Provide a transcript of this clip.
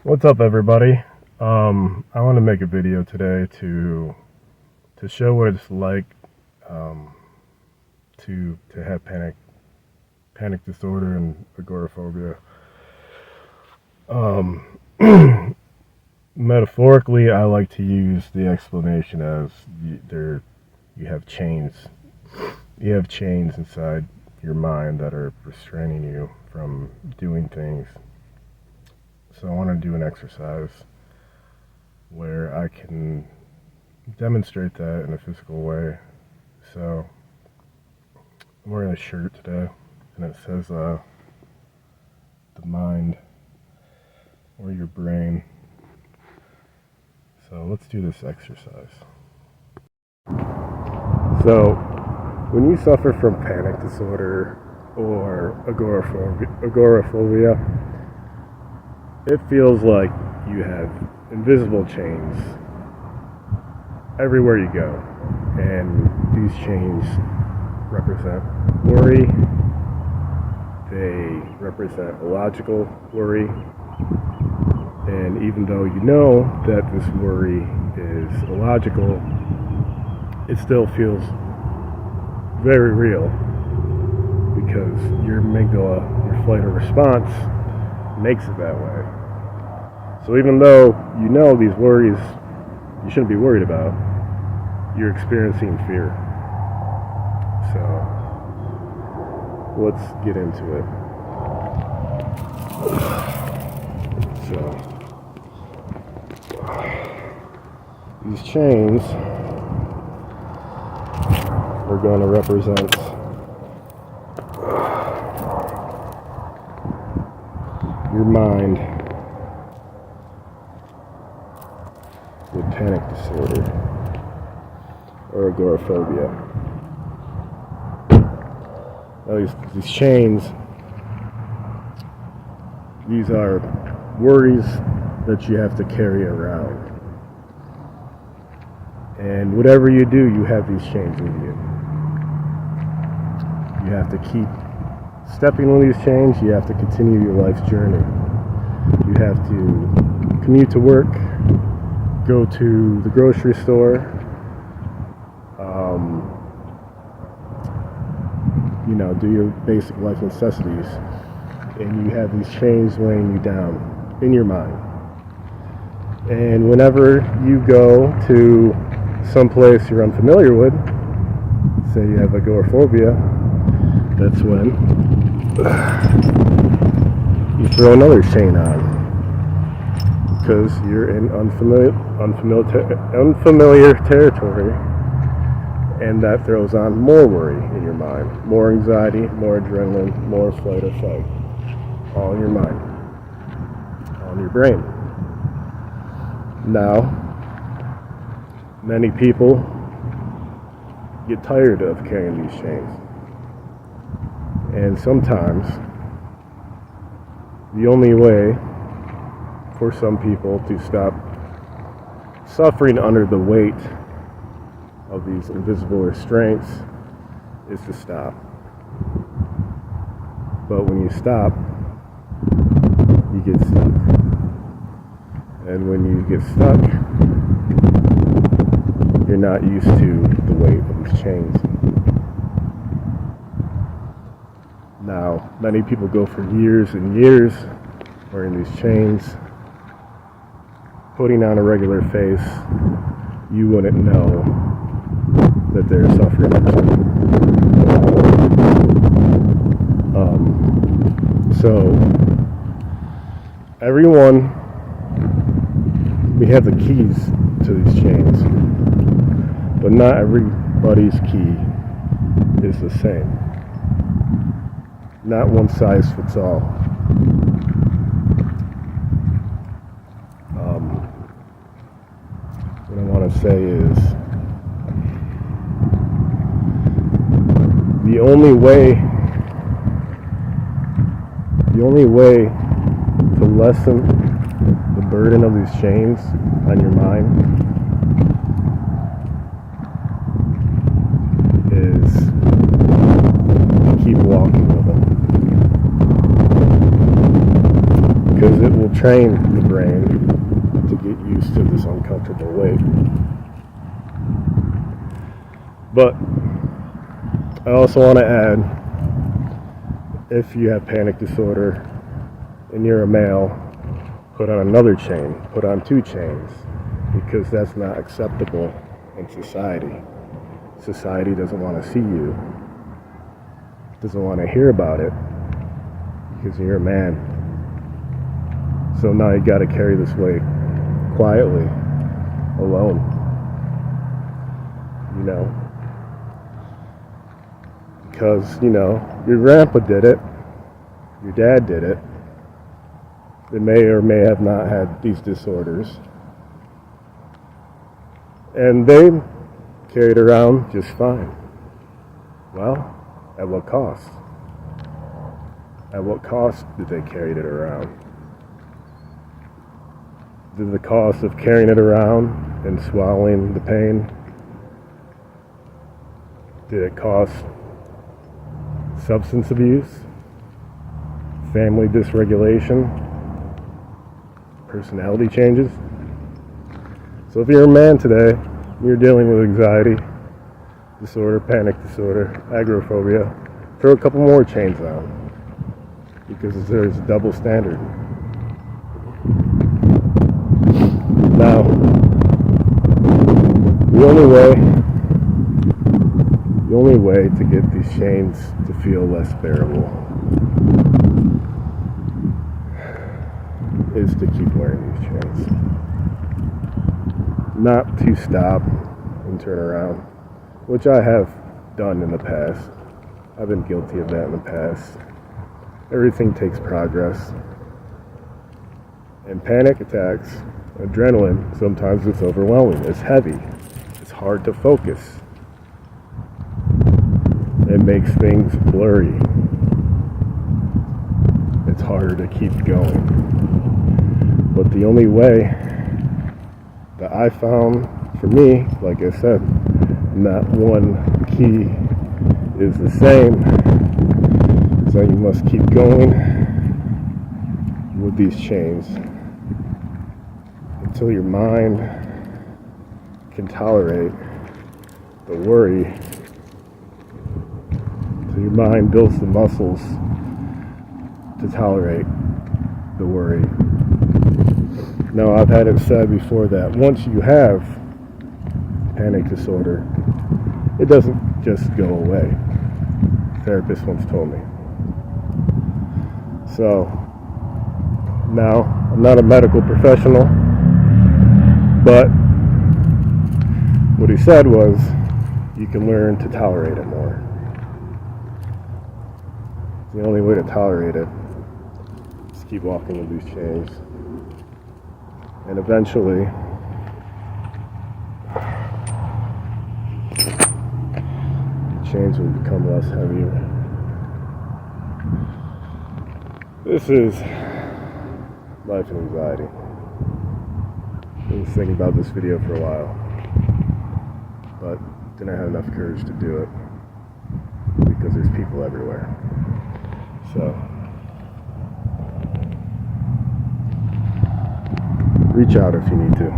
What's up, everybody? I want to make a video today to show what it's like um, to have panic disorder and agoraphobia. Um, Metaphorically, I like to use the explanation as you have chains. You have chains inside your mind that are restraining you from doing things. So I want to do an exercise where I can demonstrate that in a physical way. So I'm wearing a shirt today, and it says the mind or your brain. So let's do this exercise. So when you suffer from panic disorder or agoraphobia, it feels like you have invisible chains everywhere you go, and these chains represent worry. They represent illogical worry, and even though you know that this worry is illogical, it still feels very real because your amygdala, your flight or response, makes it that way. So even though you know these worries you shouldn't be worried about, you're experiencing fear. So let's get into it. So these chains are going to represent your mind with panic disorder or agoraphobia. Now these chains, these are worries that you have to carry around. And whatever you do, you have these chains with you. You have to keep stepping on these chains. You have to continue your life's journey. You have to commute to work, go to the grocery store, do your basic life necessities, and you have these chains weighing you down in your mind. And whenever you go to some place you're unfamiliar with, say you have agoraphobia, that's when you throw another chain on, because you're in unfamiliar territory, and that throws on more worry in your mind, more anxiety, more adrenaline, more flight or fight, all in your mind, all in your brain. Now, many people get tired of carrying these chains, and sometimes the only way for some people to stop suffering under the weight of these invisible restraints is to stop. But when you stop, you get stuck. And when you get stuck, you're not used to the weight of these chains. Now, many people go for years and years wearing these chains, putting on a regular face. You wouldn't know that they're suffering. So everyone, we have the keys to these chains, but not everybody's key is the same. Not one size fits all. What I want to say is the only way to lessen the burden of these chains on your mind is to keep walking with them, because it will train the brain to get used to this uncomfortable weight. But I also want to add, if you have panic disorder and you're a male, put on another chain, put on 2 chains, because that's not acceptable in society. Society doesn't want to see you, doesn't want to hear about it, because you're a man. So now you got to carry this weight quietly, alone, you know, because, you know, your grandpa did it, your dad did it. They may or may have not had these disorders, and they carried around just fine. Well, at what cost? At what cost did they carry it around? Did the cost of carrying it around and swallowing the pain, did it cost substance abuse, family dysregulation, personality changes? So if you're a man today, you're dealing with anxiety disorder, panic disorder, agoraphobia, throw a couple more chains on, because there's a double standard. Now, the only way to get these chains to feel less bearable is to keep wearing these chains. Not to stop and turn around, which I have done in the past. I've been guilty of that in the past. Everything takes progress. And panic attacks, adrenaline, sometimes it's overwhelming. It's heavy. It's hard to focus. It makes things blurry. It's harder to keep going. But the only way that I found for me, like I said, not one key is the same, so you must keep going with these chains until your mind can tolerate the worry, until your mind builds the muscles to tolerate the worry. Now, I've had it said before that once you have panic disorder, it doesn't just go away. A therapist once told me. So, now, I'm not a medical professional, but what he said was, you can learn to tolerate it more. The only way to tolerate it is keep walking with these chains. And eventually, the chains will become less heavier. This is life and anxiety. I was thinking about this video for a while, but didn't have enough courage to do it because there's people everywhere. So, reach out if you need to.